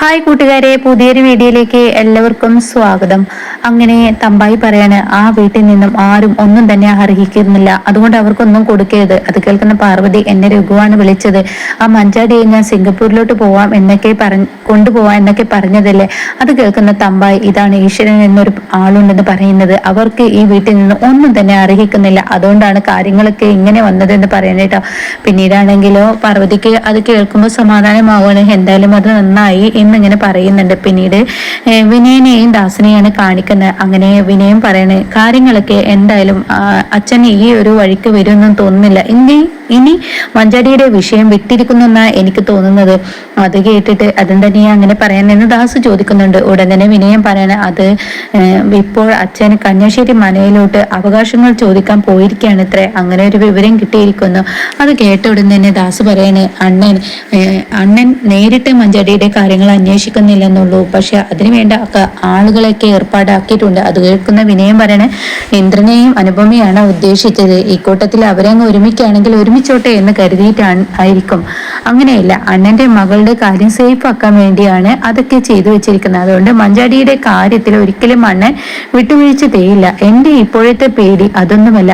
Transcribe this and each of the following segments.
Hi കൂട്ടുകാരെ, പുതിയൊരു വീഡിയോയിലേക്ക് എല്ലാവർക്കും സ്വാഗതം. അങ്ങനെ തമ്പായി പറയാണ്, ആ വീട്ടിൽ നിന്നും ആരും ഒന്നും തന്നെ അർഹിക്കുന്നില്ല, അതുകൊണ്ട് അവർക്കൊന്നും കൊടുക്കരുത്. അത് കേൾക്കുന്ന പാർവതി, എന്നെ രഘുവാണ് വിളിച്ചത്, ആ മഞ്ചാടിയെ ഞാൻ സിംഗപ്പൂരിലോട്ട് പോവാം എന്നൊക്കെ കൊണ്ടുപോവാം എന്നൊക്കെ പറഞ്ഞതല്ലേ. അത് കേൾക്കുന്ന തമ്പായി, ഇതാണ് ഈശ്വരൻ എന്നൊരു ആളുണ്ടെന്ന് പറയുന്നത്, അവർക്ക് ഈ വീട്ടിൽ നിന്ന് ഒന്നും തന്നെ അർഹിക്കുന്നില്ല, അതുകൊണ്ടാണ് കാര്യങ്ങളൊക്കെ ഇങ്ങനെ വന്നതെന്ന് പറയാനേട്ടോ. പിന്നീടാണെങ്കിലോ പാർവതിക്ക് അത് കേൾക്കുമ്പോൾ സമാധാനമാവാണ്. എന്തായാലും അത് നന്നായി എന്നിങ്ങനെ പറയുന്നുണ്ട്. പിന്നീട് വിനയനെയും ദാസിനെയാണ് കാണിക്കുന്നത്. അങ്ങനെ വിനയം പറയണേ, കാര്യങ്ങളൊക്കെ എന്തായാലും അച്ഛൻ ഈ ഒരു വഴിക്ക് വരുമെന്നും തോന്നുന്നില്ല, ഇനി മഞ്ചാടിയുടെ വിഷയം വിട്ടിരിക്കുന്നെന്നാ എനിക്ക് തോന്നുന്നത്. അത് കേട്ടിട്ട് അതും തന്നെ അങ്ങനെ പറയാനെന്ന് ദാസ് ചോദിക്കുന്നുണ്ട്. ഉടൻ തന്നെ വിനയം പറയണ, അത് ഇപ്പോൾ അച്ഛൻ കഞ്ഞശ്ശേരി മനയിലോട്ട് അവകാശങ്ങൾ ചോദിക്കാൻ പോയിരിക്കുകയാണ് ഇത്രേ, അങ്ങനെ ഒരു വിവരം കിട്ടിയിരിക്കുന്നു. അത് കേട്ട ഉടൻ തന്നെ ദാസ് പറയണേ, അണ്ണൻ നേരിട്ട് മഞ്ചാടിയുടെ കാര്യങ്ങൾ അന്വേഷിക്കുന്നില്ലെന്നുള്ളൂ, പക്ഷെ അതിനുവേണ്ട ആളുകളൊക്കെ ഏർപ്പാടാക്കിയിട്ടുണ്ട്. അത് കേൾക്കുന്ന വിനയം പറയണേ, ഇന്ദ്രനെയും അനുപമയാണ് ഉദ്ദേശിച്ചത്, ഈ കൂട്ടത്തിൽ അവരങ്ങ് ഒരുമിക്കുകയാണെങ്കിൽ ഒരുമിച്ചോട്ടെ എന്ന് കരുതിയിട്ടാണ് ആയിരിക്കും. അങ്ങനെയല്ല, അണ്ണന്റെ മകളുടെ കാര്യം സേഫ് ആക്കാൻ വേണ്ടിയാണ് അതൊക്കെ ചെയ്തു വെച്ചിരിക്കുന്നത്. അതുകൊണ്ട് മഞ്ചാടിയുടെ കാര്യത്തിൽ ഒരിക്കലും അണ്ണൻ വിട്ടുവീഴ്ച ചെയ്യില്ല. എന്റെ ഇപ്പോഴത്തെ പേടി അതൊന്നുമല്ല.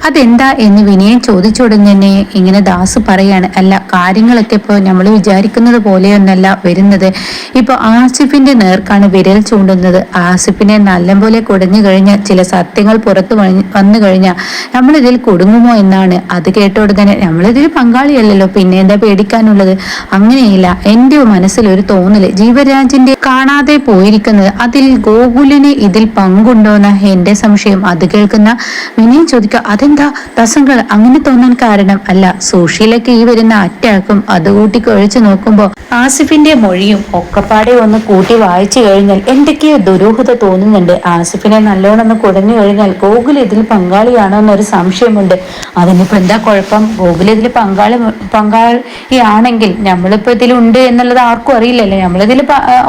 അതെന്താ എന്ന് വിനയം ചോദിച്ചുടൻ തന്നെ ഇങ്ങനെ ദാസ് പറയാണ്, അല്ല, കാര്യങ്ങളൊക്കെ ഇപ്പോൾ നമ്മൾ വിചാരിക്കുന്നത് പോലെയൊന്നല്ല വരുന്നത്. ഇപ്പൊ ആസിഫിന്റെ നേർക്കാണ് വിരൽ ചൂണ്ടുന്നത്. ആസിഫിനെ നല്ലപോലെ കുടഞ്ഞു കഴിഞ്ഞാൽ, ചില സത്യങ്ങൾ പുറത്തു വന്നു കഴിഞ്ഞാൽ നമ്മളിതിൽ കുടുങ്ങുമോ എന്നാണ്. അത് കേട്ടോടെ തന്നെ, നമ്മളിതിൽ പങ്കാളിയല്ലല്ലോ, പിന്നെ എന്താ പേടിക്കാനുള്ളത്. അങ്ങനെയില്ല, എന്റെ മനസ്സിൽ ഒരു തോന്നല്, ജീവരാജിന്റെ കാണാതെ പോയിരിക്കുന്നത്, അതിൽ ഗോകുലിന് ഇതിൽ പങ്കുണ്ടോന്ന എന്റെ സംശയം. അത് കേൾക്കുന്ന വിനയം ചോദിക്കുക, അതെന്താ ദസങ്കൾ അങ്ങനെ തോന്നാൻ കാരണം? അല്ല, സുഷീലയ്ക്ക് ഈ വരുന്ന അറ്റാക്കും അത് കൂട്ടി കഴിച്ചു നോക്കുമ്പോ ആസിഫിന്റെ മൊഴിയും ഒക്കെപ്പാടെ ഒന്ന് കൂട്ടി വായിച്ചു കഴിഞ്ഞാൽ എന്തൊക്കെയോ ദുരൂഹത തോന്നുന്നുണ്ട്. ആസിഫിനെ നല്ലോണം ഒന്ന് കുടഞ്ഞു കഴിഞ്ഞാൽ ഗോകുൽ ഇതിൽ പങ്കാളിയാണോ എന്നൊരു സംശയമുണ്ട്. അതിനിപ്പോ എന്താ കുഴപ്പം? ഗോകുൽ ഇതിൽ പങ്കാളിയാണെങ്കിൽ നമ്മളിപ്പോ ഇതിലുണ്ട് എന്നുള്ളത് ആർക്കും അറിയില്ലല്ലോ. നമ്മളിതിൽ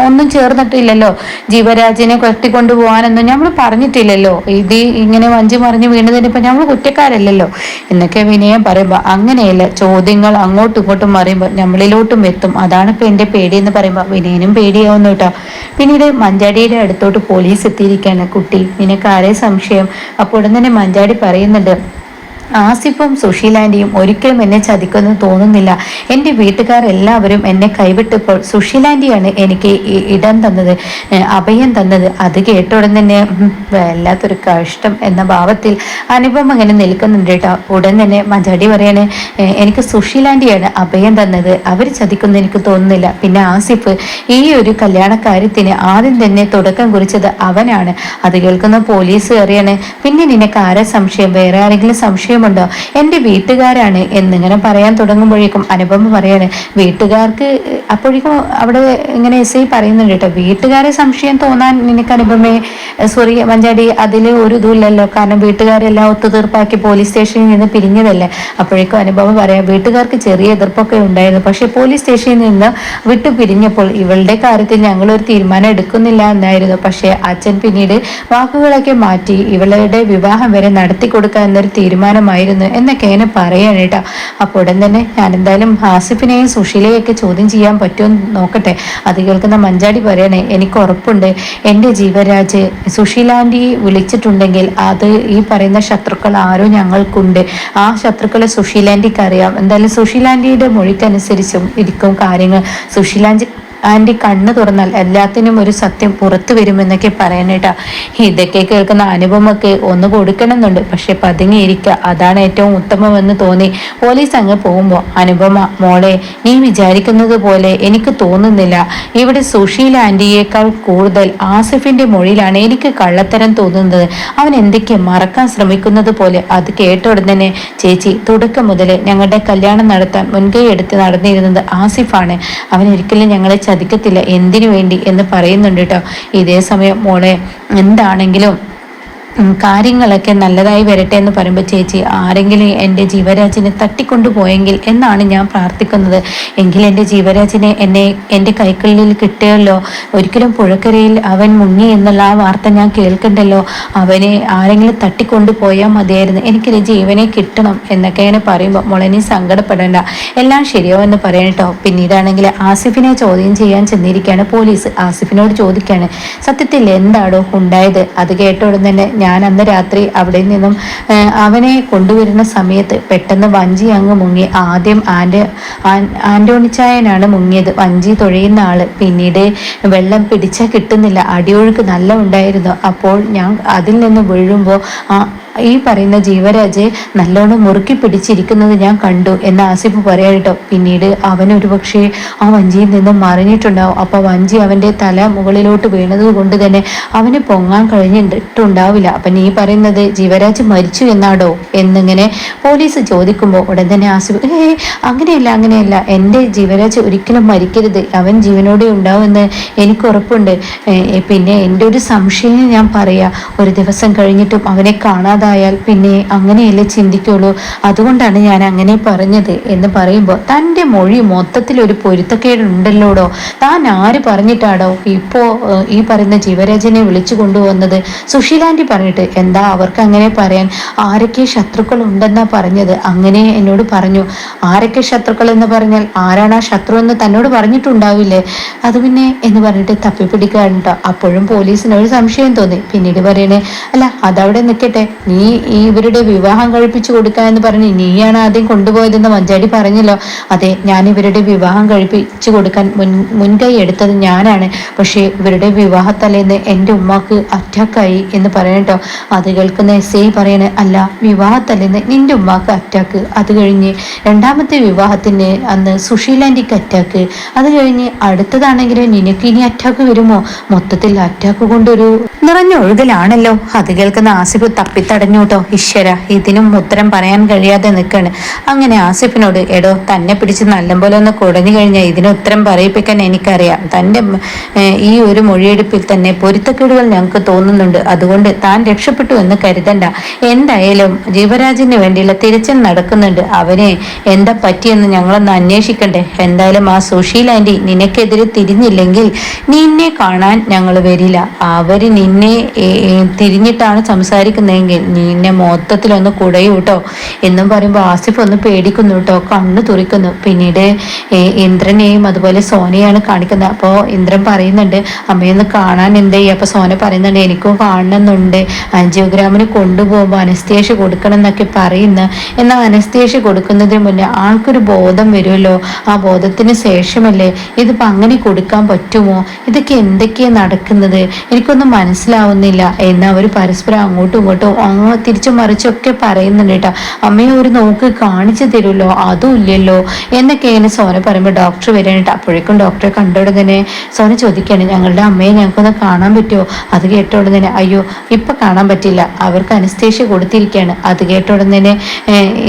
ഒന്നും ചേർന്നിട്ടില്ലല്ലോ. ജീവരാജിനെ കെട്ടിക്കൊണ്ടു പോകാനൊന്നും നമ്മൾ പറഞ്ഞിട്ടില്ലല്ലോ. ഇത് ഇങ്ങനെ വഞ്ചി മറിഞ്ഞ് വീണതിനിപ്പോ നമ്മൾ കുറ്റക്കാരല്ലല്ലോ എന്നൊക്കെ വിനയം പറയുമ്പോ, അങ്ങനെയല്ല, ചോദ്യങ്ങൾ അങ്ങോട്ടും ഇങ്ങോട്ടും മറിയുമ്പോൾ നമ്മളിലോട്ടും എത്തും. അതാണ് ഇപ്പൊ എന്റെ പേടി എന്ന് പറയുമ്പോ വിനയനും പേടിയാവുന്നു കേട്ടോ. പിന്നീട് മഞ്ചാടിയുടെ അടുത്തോട്ട് പോലീസ് എത്തിയിരിക്കുകയാണ്. കുട്ടി, നിനക്ക് ആരെ സംശയം? അപ്പോൾ ഉടൻ തന്നെ മഞ്ചാടി പറയുന്നുണ്ട്, ആസിഫും സുശീലാന്റിയും ഒരിക്കലും എന്നെ ചതിക്കുമെന്ന് തോന്നുന്നില്ല. എൻ്റെ വീട്ടുകാർ എല്ലാവരും എന്നെ കൈവിട്ടപ്പോൾ സുശീലാന്റിയാണ് എനിക്ക് ഇടം തന്നത്, അഭയം തന്നത്. അത് കേട്ട ഉടൻ തന്നെ വല്ലാത്തൊരു കഷ്ടം എന്ന ഭാവത്തിൽ അനുപമ അങ്ങനെ നിൽക്കുന്നുണ്ട് കേട്ടോ. ഉടൻ തന്നെ മഞ്ചാടി പറയാണ്, എനിക്ക് സുശീലാന്റിയാണ് അഭയം തന്നത്, അവർ ചതിക്കുമെന്ന് എനിക്ക് തോന്നുന്നില്ല. പിന്നെ ആസിഫ് ഈ ഒരു കല്യാണക്കാര്യത്തിന് ആദ്യം തന്നെ തുടക്കം കുറിച്ചത് അവനാണ്. അത് കേൾക്കുന്ന പോലീസ് അറിയാണ്. പിന്നെ നിനക്ക് ആരെ സംശയം? വേറെ ആരെങ്കിലും സംശയം ണ്ടോ? എന്റെ വീട്ടുകാരാണ് എന്നിങ്ങനെ പറയാൻ തുടങ്ങുമ്പോഴേക്കും അനുപമ പറയാണ്, വീട്ടുകാർക്ക് അപ്പോഴേക്കും അവിടെ ഇങ്ങനെ എസ് ഐ പറയുന്നുണ്ട് കേട്ടോ, വീട്ടുകാരെ സംശയം തോന്നാൻ നിനക്ക് അനുപമയെ സോറി മഞ്ചാടി അതിൽ ഒരു ഇതുമില്ലല്ലോ, കാരണം വീട്ടുകാരെല്ലാം ഒത്തുതീർപ്പാക്കി പോലീസ് സ്റ്റേഷനിൽ നിന്ന് പിരിഞ്ഞതല്ലേ. അപ്പോഴേക്കും അനുപമ പറയാം, വീട്ടുകാർക്ക് ചെറിയ എതിർപ്പൊക്കെ ഉണ്ടായിരുന്നു, പക്ഷെ പോലീസ് സ്റ്റേഷനിൽ നിന്ന് വിട്ടു പിരിഞ്ഞപ്പോൾ ഇവളുടെ കാര്യത്തിൽ ഞങ്ങൾ ഒരു തീരുമാനം എടുക്കുന്നില്ല എന്നായിരുന്നു. പക്ഷെ അച്ഛൻ പിന്നീട് വാക്കുകളൊക്കെ മാറ്റി ഇവളുടെ വിവാഹം വരെ നടത്തി കൊടുക്കുക എന്നൊരു തീരുമാനം എന്നൊക്കെ എന്നെ പറയാണ് കേട്ടോ. അപ്പോൾ ഉടൻ തന്നെ ഞാൻ എന്തായാലും ആസിഫിനെയും സുശീലയൊക്കെ ചോദ്യം ചെയ്യാൻ പറ്റുമെന്ന് നോക്കട്ടെ. അത് കേൾക്കുന്ന മഞ്ചാടി പറയണേ, എനിക്ക് ഉറപ്പുണ്ട് എൻ്റെ ജീവരാജ് സുശീലാന്റി വിളിച്ചിട്ടുണ്ടെങ്കിൽ അത് ഈ പറയുന്ന ശത്രുക്കൾ ആരോ ഞങ്ങൾക്കുണ്ട്. ആ ശത്രുക്കളെ സുശീലാന്റിക്ക് അറിയാം. എന്തായാലും സുശീലാന്റിയുടെ മൊഴിക്കനുസരിച്ചും ഇരിക്കും കാര്യങ്ങൾ. ആന്റി കണ്ണ് തുറന്നാൽ എല്ലാത്തിനും ഒരു സത്യം പുറത്തു വരുമെന്നൊക്കെ പറയാനേട്ടാ. ഇതൊക്കെ കേൾക്കുന്ന അനുപമക്ക് ഒന്ന് കൊടുക്കണമെന്നുണ്ട്, പക്ഷെ പതുങ്ങിയിരിക്കുക അതാണ് ഏറ്റവും ഉത്തമമെന്ന് തോന്നി. പോലീസ് അങ്ങ് പോകുമ്പോൾ അനുപമ, മോളെ, നീ വിചാരിക്കുന്നത് പോലെ എനിക്ക് തോന്നുന്നില്ല. ഇവിടെ സുശീല ആന്റിയേക്കാൾ കൂടുതൽ ആസിഫിന്റെ മൊഴിയിലാണ് എനിക്ക് കള്ളത്തരം തോന്നുന്നത്. അവൻ എന്തൊക്കെ മറക്കാൻ ശ്രമിക്കുന്നത് പോലെ. അത് കേട്ട ഉടനെ, ചേച്ചി, തുടക്കം മുതൽ ഞങ്ങളുടെ കല്യാണം നടത്താൻ മുൻകൈ എടുത്ത് നടന്നിരുന്നത് ആസിഫാണ്. അവൻ ഒരിക്കലും ഞങ്ങളെ ചതിക്കത്തില്ല. എന്തിനു വേണ്ടി എന്ന് പറയുന്നുണ്ട് കേട്ടോ. ഇതേ സമയം മോളെ, എന്താണെങ്കിലും കാര്യങ്ങളൊക്കെ നല്ലതായി വരട്ടെ എന്ന് പറയുമ്പോൾ ചേച്ചി ആരെങ്കിലും എൻ്റെ ജീവരാജിനെ തട്ടിക്കൊണ്ടുപോയെങ്കിൽ എന്നാണ് ഞാൻ പ്രാർത്ഥിക്കുന്നത്. എങ്കിൽ എൻ്റെ ജീവരാജിനെ എൻ്റെ കൈകളിൽ കിട്ടിയല്ലോ. ഒരിക്കലും പുഴക്കരയിൽ അവൻ മുങ്ങി എന്നുള്ള ആ വാർത്ത ഞാൻ കേൾക്കണ്ടല്ലോ. അവനെ ആരെങ്കിലും തട്ടിക്കൊണ്ടുപോയാൽ മതിയായിരുന്നു, എനിക്കൊരു ജീവനെ കിട്ടണം എന്നൊക്കെ ഇങ്ങനെ പറയുമ്പോൾ മോളെ സങ്കടപ്പെടേണ്ട, എല്ലാം ശരിയോ എന്ന് പറയണട്ടോ. പിന്നീടാണെങ്കിൽ ആസിഫിനെ ചോദ്യം ചെയ്യാൻ ചെന്നിരിക്കുകയാണ് പോലീസ്. ആസിഫിനോട് ചോദിക്കുകയാണ്, സത്യത്തിൽ എന്താണോ ഉണ്ടായത്? അത് കേട്ടോടും തന്നെ ഞാൻ അന്ന് രാത്രി അവിടെ നിന്നും അവനെ കൊണ്ടുവരുന്ന സമയത്ത് പെട്ടെന്ന് വഞ്ചി അങ്ങ് മുങ്ങി. ആദ്യം ആന്റോണിച്ചായനാണ് മുങ്ങിയത്, വഞ്ചി തുഴയുന്ന ആള്. പിന്നീട് വെള്ളം പിടിച്ചാൽ കിട്ടുന്നില്ല, അടിയൊഴുക്ക് നല്ല ഉണ്ടായിരുന്നു. അപ്പോൾ ഞാൻ അതിൽ നിന്ന് വീഴുമ്പോൾ ഈ പറയുന്ന ജീവരാജ് നല്ലോണം മുറുക്കി പിടിച്ചിരിക്കുന്നത് ഞാൻ കണ്ടു എന്ന് ആസിഫ് പറയാട്ടോ. പിന്നീട് അവൻ ഒരുപക്ഷെ ആ വഞ്ചിയിൽ നിന്നും മറിഞ്ഞിട്ടുണ്ടാവും. അപ്പൊ വഞ്ചി അവന്റെ തല മുകളിലോട്ട് വീണത് കൊണ്ട് തന്നെ അവന് പൊങ്ങാൻ കഴിഞ്ഞിട്ടുണ്ടാവില്ല. അപ്പൊ നീ പറയുന്നത് ജീവരാജ് മരിച്ചു എന്നാടോ എന്നിങ്ങനെ പോലീസ് ചോദിക്കുമ്പോൾ ഉടൻ തന്നെ ആസിഫ് അങ്ങനെയല്ല എൻ്റെ ജീവരാജ് ഒരിക്കലും മരിക്കരുത്, അവൻ ജീവനോടെ ഉണ്ടാവുമെന്ന് എനിക്ക് ഉറപ്പുണ്ട്. പിന്നെ എൻ്റെ ഒരു സംശയം ഞാൻ പറയാ, ഒരു ദിവസം കഴിഞ്ഞിട്ടും അവനെ കാണാതെ ായാൽ പിന്നെ അങ്ങനെയല്ലേ ചിന്തിക്കുള്ളൂ, അതുകൊണ്ടാണ് ഞാൻ അങ്ങനെ പറഞ്ഞത് എന്ന് പറയുമ്പോൾ തൻ്റെ മൊഴി മൊത്തത്തിൽ ഒരു പൊരുത്തക്കേടുണ്ടല്ലോടോ. താൻ ആര് പറഞ്ഞിട്ടാടോ ഇപ്പോ ഈ പറയുന്ന ജീവരാജനെ വിളിച്ചു കൊണ്ടുവന്നത്? സുശീലാന്റി പറഞ്ഞിട്ട്. എന്താ അവർക്ക് അങ്ങനെ പറയാൻ? ആരൊക്കെ ശത്രുക്കൾ ഉണ്ടെന്നാ പറഞ്ഞത്, അങ്ങനെ എന്നോട് പറഞ്ഞു. ആരൊക്കെ ശത്രുക്കൾ എന്ന് പറഞ്ഞാൽ ആരാണ് ആ ശത്രു എന്ന് തന്നോട് പറഞ്ഞിട്ടുണ്ടാവില്ലേ? അത് പിന്നെ എന്ന് പറഞ്ഞിട്ട് തപ്പിപ്പിടിക്കാറുണ്ടോ. അപ്പോഴും പോലീസിന് ഒരു സംശയം തോന്നി. പിന്നീട് പറയണേ, അല്ല അതവിടെ നിൽക്കട്ടെ, നീ ഇവരുടെ വിവാഹം കഴിപ്പിച്ചു കൊടുക്കുക എന്ന് പറഞ്ഞ് നീയാണ് ആദ്യം കൊണ്ടുപോയതെന്ന് മഞ്ചാടി പറഞ്ഞല്ലോ. അതെ, ഞാൻ ഇവരുടെ വിവാഹം കഴിപ്പിച്ചു കൊടുക്കാൻ മുൻകൈ എടുത്തത് ഞാനാണ്. പക്ഷേ ഇവരുടെ വിവാഹത്തലേന്ന് എൻ്റെ ഉമ്മാക്ക് അറ്റാക്കായി എന്ന് പറയട്ടോ. അത് കേൾക്കുന്ന എസ് ഐ പറയണേ, അല്ല വിവാഹത്തലേന്ന് നിന്റെ ഉമ്മാക്ക് അറ്റാക്ക്, അത് കഴിഞ്ഞ് രണ്ടാമത്തെ വിവാഹത്തിന് അന്ന് സുശീലാന്റിക്ക് അറ്റാക്ക്, അത് കഴിഞ്ഞ് അടുത്തതാണെങ്കിൽ നിനക്ക് ഇനി അറ്റാക്ക് വരുമോ? മൊത്തത്തിൽ അറ്റാക്ക് കൊണ്ടൊരു നിറഞ്ഞൊഴുകലാണല്ലോ. അത് കേൾക്കുന്ന ആസിഫ് തപ്പിത്തടഞ്ഞൂട്ടോ. ഈശ്വര, ഇതിനും ഉത്തരം പറയാൻ കഴിയാതെ നിൽക്കാണ്. അങ്ങനെ ആസിഫിനോട്, എടോ തന്നെ പിടിച്ച് നല്ലപോലെ ഒന്ന് കുടഞ്ഞു കഴിഞ്ഞാൽ ഇതിന് ഉത്തരം പറയിപ്പിക്കാൻ എനിക്കറിയാം. തൻ്റെ ഈ ഒരു മൊഴിയെടുപ്പിൽ തന്നെ പൊരുത്തക്കേടുകൾ ഞങ്ങൾക്ക് തോന്നുന്നുണ്ട്, അതുകൊണ്ട് താൻ രക്ഷപ്പെട്ടു എന്ന് കരുതണ്ട. എന്തായാലും ജീവരാജിന് വേണ്ടിയുള്ള തിരച്ചിൽ നടക്കുന്നുണ്ട്, അവനെ എന്താ പറ്റിയെന്ന് ഞങ്ങളൊന്ന് അന്വേഷിക്കണ്ടേ. എന്തായാലും ആ സുശീൽ ആന്റി നിനക്കെതിരെ തിരിഞ്ഞില്ലെങ്കിൽ നിന്നെ കാണാൻ ഞങ്ങൾ വരില്ല. അവര് നിന്നെ തിരിഞ്ഞിട്ടാണ് സംസാരിക്കുന്നതെങ്കിൽ നിന്നെ മൊത്തത്തിലൊന്ന് കുടയൂ കേട്ടോ എന്നും പറയുമ്പോൾ ആസിഫ് ഒന്ന് പേടിക്കുന്നു കേട്ടോ, കണ്ണ് തുറിക്കുന്നു. പിന്നീട് ഇന്ദ്രനെയും അതുപോലെ സോനയാണ് കാണിക്കുന്നത്. അപ്പോൾ ഇന്ദ്രൻ പറയുന്നുണ്ട്, അമ്മയൊന്ന് കാണാൻ എന്തേ? അപ്പോൾ സോന പറയുന്നുണ്ട്, എനിക്കും കാണണമെന്നുണ്ട്, ആൻജിയോഗ്രാമിന് കൊണ്ടുപോകുമ്പോൾ അനസ്തേഷ്യ കൊടുക്കണം എന്നൊക്കെ പറയുന്നു. എന്നാൽ അനസ്തേഷ്യ കൊടുക്കുന്നതിന് മുന്നേ ആൾക്കൊരു ബോധം വരുമല്ലോ, ആ ബോധത്തിന് ശേഷമല്ലേ ഇതിപ്പോൾ അങ്ങനെ കൊടുക്കാൻ പറ്റുമോ? ഇതൊക്കെ എന്തൊക്കെയാണ് നടക്കുന്നത്, എനിക്കൊന്നും മനസ്സിലാവുന്നില്ല എന്ന് അവർ പരസ്പരം അങ്ങോട്ടും ഇങ്ങോട്ടും തിരിച്ചും മറിച്ചൊക്കെ പറയുന്നുണ്ട് കേട്ടോ. അമ്മയെ ഒരു നോക്ക് കാണിച്ചു തരുമല്ലോ, അതും ഇല്ലല്ലോ എന്നൊക്കെ ഇങ്ങനെ സോന പറയുമ്പോൾ ഡോക്ടർ വരാനിട്ട്. അപ്പോഴേക്കും ഡോക്ടറെ കണ്ടോടെ തന്നെ സോന ചോദിക്കുകയാണ്, ഞങ്ങളുടെ അമ്മയെ ഞങ്ങൾക്കൊന്ന് കാണാൻ പറ്റുമോ? അത് കേട്ടോടെ തന്നെ, അയ്യോ ഇപ്പൊ കാണാൻ പറ്റില്ല, അവർക്ക് അനസ്തേഷ്യ കൊടുത്തിരിക്കുകയാണ്. അത് കേട്ടോടെ തന്നെ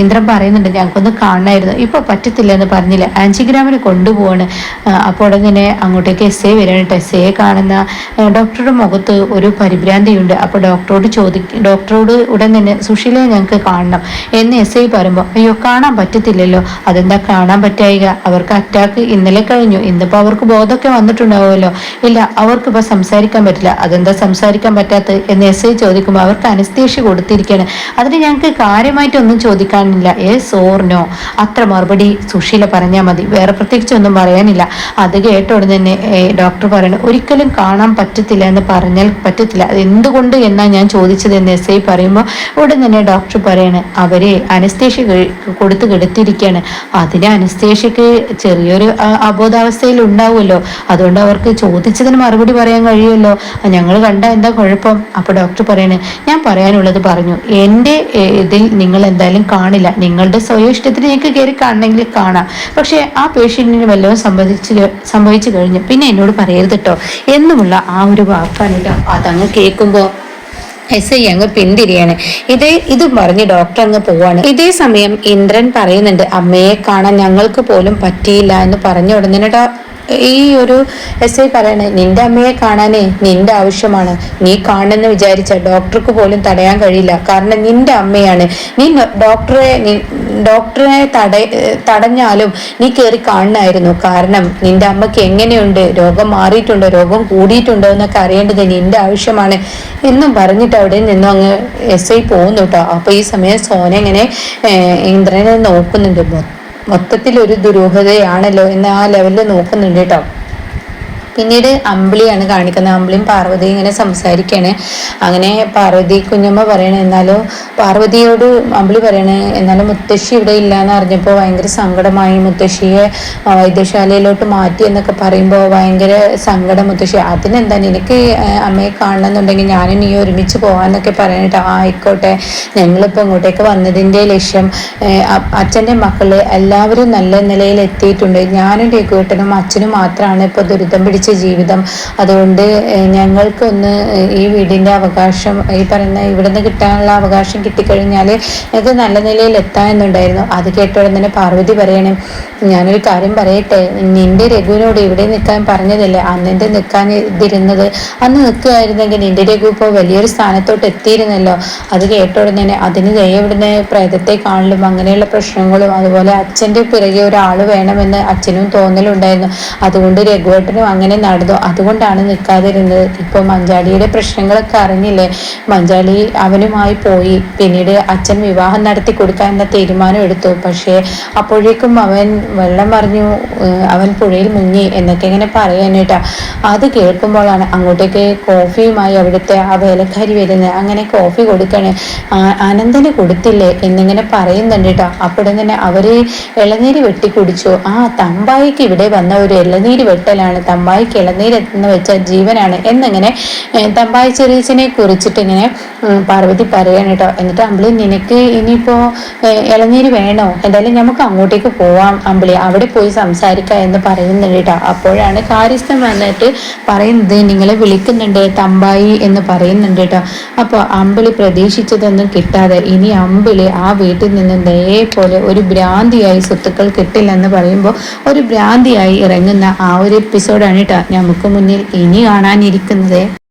ഇന്ദ്രൻ പറയുന്നുണ്ട്, ഞങ്ങൾക്കൊന്ന് കാണണമായിരുന്നു, ഇപ്പൊ പറ്റത്തില്ല എന്ന് പറഞ്ഞില്ല, ആൻജിഗ്രാമിന് കൊണ്ടുപോവാണ്. അപ്പോൾ ഉടനെ അങ്ങോട്ടേക്ക് എസ് ഐ വരാനിട്ട്. എസ് ഐയെ കാണുന്ന ഡോക്ടറുടെ മുഖത്ത് ഒരു പരിഭ്രാന്തിയുണ്ട്. അപ്പോൾ ഡോക്ടറോട് ഉടൻ തന്നെ സുശീലയെ ഞങ്ങൾക്ക് കാണണം എന്ന് എസ് ഐ പറയുമ്പോൾ, അയ്യോ കാണാൻ പറ്റത്തില്ലല്ലോ. അതെന്താ കാണാൻ പറ്റായിക? അവർക്ക് അറ്റാക്ക് ഇന്നലെ കഴിഞ്ഞു, ഇന്നിപ്പോൾ അവർക്ക് ബോധമൊക്കെ വന്നിട്ടുണ്ടാവുമല്ലോ. ഇല്ല, അവർക്കിപ്പോൾ സംസാരിക്കാൻ പറ്റില്ല. അതെന്താ സംസാരിക്കാൻ പറ്റാത്തത് എന്ന് എസ് ഐ ചോദിക്കുമ്പോൾ, അവർക്ക് അനസ്തേഷ്യ കൊടുത്തിരിക്കുകയാണ്, അതിന് ഞങ്ങൾക്ക് കാര്യമായിട്ടൊന്നും ചോദിക്കാനില്ല, യെസ് ഓർ നോ അത്ര മറുപടി സുശീല പറഞ്ഞാൽ മതി, വേറെ പ്രത്യേകിച്ച് ഒന്നും പറയാനില്ല. അത് കേട്ട ഉടനെ തന്നെ ഡോക്ടർ പറയണം, ഒരിക്കലും കാണാൻ പറ്റത്തില്ല എന്ന് പറഞ്ഞാൽ പറ്റത്തില്ല, അത് എന്തുകൊണ്ട് എന്നാ ഞാൻ ചോദിച്ചത് എന്ന് എസ് ഐ പറയുമ്പോൾ ഉടൻ തന്നെ ഡോക്ടർ പറയാണ്, അവരെ അനസ്തേഷ്യ കൊടുത്ത് കെടുത്തിരിക്കുകയാണ്. അതിന് അനസ്തേഷ്യക്ക് ചെറിയൊരു അബോധാവസ്ഥയിൽ ഉണ്ടാവുമല്ലോ, അതുകൊണ്ട് അവർക്ക് ചോദിച്ചതിന് മറുപടി പറയാൻ കഴിയുമല്ലോ, ഞങ്ങൾ കണ്ട എന്താ കുഴപ്പം? അപ്പോൾ ഡോക്ടർ പറയാണ്, ഞാൻ പറയാനുള്ളത് പറഞ്ഞു, എൻ്റെ ഇതിൽ നിങ്ങൾ എന്തായാലും കാണില്ല, നിങ്ങളുടെ സ്വയം ഇഷ്ടത്തിന് നിങ്ങൾക്ക് കയറി കാണണമെങ്കിൽ കാണാം, പക്ഷേ ആ പേഷ്യൻറ്റിന് വല്ലതും സംഭവിച്ചു കഴിഞ്ഞു പിന്നെ എന്നോട് പറയരുത് കേട്ടോ എന്നുമുള്ള ആ ഒരു വാക്കാണ് കേട്ടോ. അതങ്ങ് കേൾക്കുമ്പോൾ എസ് ഐ അങ്ങ് പിന്തിരിയാണ്. ഇത് പറഞ്ഞ് ഡോക്ടർ അങ്ങ് പോവാണ്. ഇതേ സമയം ഇന്ദ്രൻ പറയുന്നുണ്ട്, അമ്മയെ കാണാൻ ഞങ്ങൾക്ക് പോലും പറ്റിയില്ല എന്ന് പറഞ്ഞ ഉടനെ ഈ ഒരു എസ് ഐ പറയണേ, നിന്റെ അമ്മയെ കാണാനേ നിന്റെ ആവശ്യമാണ്, നീ കാണുമെന്ന് വിചാരിച്ച ഡോക്ടർക്ക് പോലും തടയാൻ കഴിയില്ല, കാരണം നിന്റെ അമ്മയാണ്. നീ ഡോക്ടറെ തടഞ്ഞാലും നീ കയറി കാണണമായിരുന്നു, കാരണം നിന്റെ അമ്മയ്ക്ക് എങ്ങനെയുണ്ട്, രോഗം മാറിയിട്ടുണ്ടോ, രോഗം കൂടിയിട്ടുണ്ടോ എന്നൊക്കെ അറിയേണ്ടത് നിന്റെ ആവശ്യമാണ് എന്നും പറഞ്ഞിട്ട് അവിടെ നിന്നും അങ്ങ് എസ് ഐ പോകുന്നു കേട്ടോ. അപ്പൊ ഈ സമയം സോന ഇങ്ങനെ ഇന്ദ്രനെ നോക്കുന്നുണ്ട്, മൊത്തത്തിൽ ഒരു ദുരൂഹതയാണല്ലോ എന്ന് ആ ലെവലിൽ നോക്കുന്നുണ്ട് കേട്ടോ. പിന്നീട് അമ്പിളിയാണ് കാണിക്കുന്നത്. അമ്പിളിയും പാർവതിയും ഇങ്ങനെ സംസാരിക്കുകയാണ്. അങ്ങനെ പാർവതി കുഞ്ഞമ്മ പറയണേ, എന്നാലും പാർവതിയോട് അമ്പിളി പറയണേ, എന്നാലും മുത്തശ്ശി ഇവിടെ ഇല്ല എന്ന് അറിഞ്ഞപ്പോൾ ഭയങ്കര സങ്കടമായി, മുത്തശ്ശിയെ വൈദ്യശാലയിലോട്ട് മാറ്റി എന്നൊക്കെ പറയുമ്പോൾ ഭയങ്കര സങ്കടം മുത്തശ്ശി. അതിനെന്താ, നിനക്ക് അമ്മയെ കാണണമെന്നുണ്ടെങ്കിൽ ഞാനും നീ ഒരുമിച്ച് പോകാന്നൊക്കെ പറയാനായിട്ട്, ആയിക്കോട്ടെ, ഞങ്ങളിപ്പോൾ ഇങ്ങോട്ടേക്ക് വന്നതിൻ്റെ ലക്ഷ്യം അച്ഛൻ്റെ മക്കള് എല്ലാവരും നല്ല നിലയിൽ എത്തിയിട്ടുണ്ട്, ഞാനും രഘുവേട്ടനും അച്ഛനും മാത്രമാണ് ഇപ്പോൾ ദുരിതം പിടിച്ച ജീവിതം, അതുകൊണ്ട് ഞങ്ങൾക്കൊന്ന് ഈ വീടിൻ്റെ അവകാശം, ഈ പറയുന്ന ഇവിടെ നിന്ന് കിട്ടാനുള്ള അവകാശം കിട്ടിക്കഴിഞ്ഞാൽ ഞങ്ങൾക്ക് നല്ല നിലയിൽ എത്താമെന്നുണ്ടായിരുന്നു. അത് കേട്ടോടെ തന്നെ പാർവതി പറയണേ, ഞാനൊരു കാര്യം പറയട്ടെ, നിന്റെ രഘുവിനോട് ഇവിടെ നിൽക്കാൻ പറഞ്ഞതല്ലേ, അന്നെൻ്റെ നിൽക്കാനിരുന്നത്, അന്ന് നിൽക്കുകയായിരുന്നെങ്കിൽ നിന്റെ രഘു ഇപ്പോൾ വലിയൊരു സ്ഥാനത്തോട്ട് എത്തിയിരുന്നല്ലോ. അത് കേട്ടോടെ തന്നെ അതിന് ഇവിടുന്ന് പ്രേതത്തെ കാണലും അങ്ങനെയുള്ള പ്രശ്നങ്ങളും, അതുപോലെ അച്ഛൻ്റെ പിറകെ ഒരാൾ വേണമെന്ന് അച്ഛനും തോന്നലുണ്ടായിരുന്നു, അതുകൊണ്ട് രഘുവേട്ടനും അങ്ങനെ നടന്നു, അതുകൊണ്ടാണ് നിൽക്കാതിരുന്നത്. ഇപ്പോൾ മഞ്ചാടിയുടെ പ്രശ്നങ്ങളൊക്കെ അറിഞ്ഞില്ലേ, മഞ്ചാടി അവനുമായി പോയി, പിന്നീട് അച്ഛൻ വിവാഹം നടത്തി കൊടുക്കാൻ എന്ന തീരുമാനം എടുത്തു, പക്ഷേ അപ്പോഴേക്കും അവൻ വെള്ളം പറഞ്ഞു, അവൻ പുഴയിൽ മുങ്ങി എന്നൊക്കെ ഇങ്ങനെ പറയാനേട്ടാ. അത് കേൾക്കുമ്പോഴാണ് അങ്ങോട്ടേക്ക് കോഫിയുമായി അവിടുത്തെ ആ വേലക്കാരി വരുന്നത്. അങ്ങനെ കോഫി കൊടുക്കണേ, ആനന്ദന് കൊടുത്തില്ലേ എന്നിങ്ങനെ പറയുന്നുണ്ട് കേട്ടോ. അപ്പോഴും തന്നെ അവര് ഇളനീര് വെട്ടി കുടിച്ചു. ആ തമ്പായിക്ക് ഇവിടെ വന്ന ഒരു ഇളനീര് വെട്ടലാണ്, തമ്പായിക്ക് ഇളനീരെന്ന് വെച്ചാൽ ജീവനാണ് എന്നിങ്ങനെ തമ്പായി ചെറിയച്ചനെ കുറിച്ചിട്ട് ഇങ്ങനെ പാർവതി പറയാണ് കേട്ടോ. എന്നിട്ട് അമ്പിളി, നിനക്ക് ഇനിയിപ്പോ ഇളനീര് വേണോ, എന്തായാലും നമുക്ക് അങ്ങോട്ടേക്ക് പോവാം അമ്പിളി, അവിടെ പോയി സംസാരിക്കാം എന്ന് പറയുന്നുണ്ട് കേട്ടോ. അപ്പോഴാണ് കാര്യസ്ഥൻ വന്നിട്ട് പറയുന്നത്, നിങ്ങളെ വിളിക്കുന്നുണ്ട് തമ്പായി എന്ന് പറയുന്നുണ്ട് കേട്ടോ. അപ്പോൾ അമ്പിളി പ്രതീക്ഷിച്ചതൊന്നും കിട്ടാതെ ഇനി അമ്പിളി ആ വീട്ടിൽ നിന്ന് ഇതേപോലെ ഒരു ഭ്രാന്തിയായി, സ്വത്തുക്കൾ കിട്ടില്ലെന്ന് പറയുമ്പോൾ ഒരു ഭ്രാന്തിയായി ഇറങ്ങുന്ന ആ ഒരു എപ്പിസോഡാണ് കേട്ടോ നമുക്ക് മുന്നിൽ ഇനി കാണാനിരിക്കുന്നത്.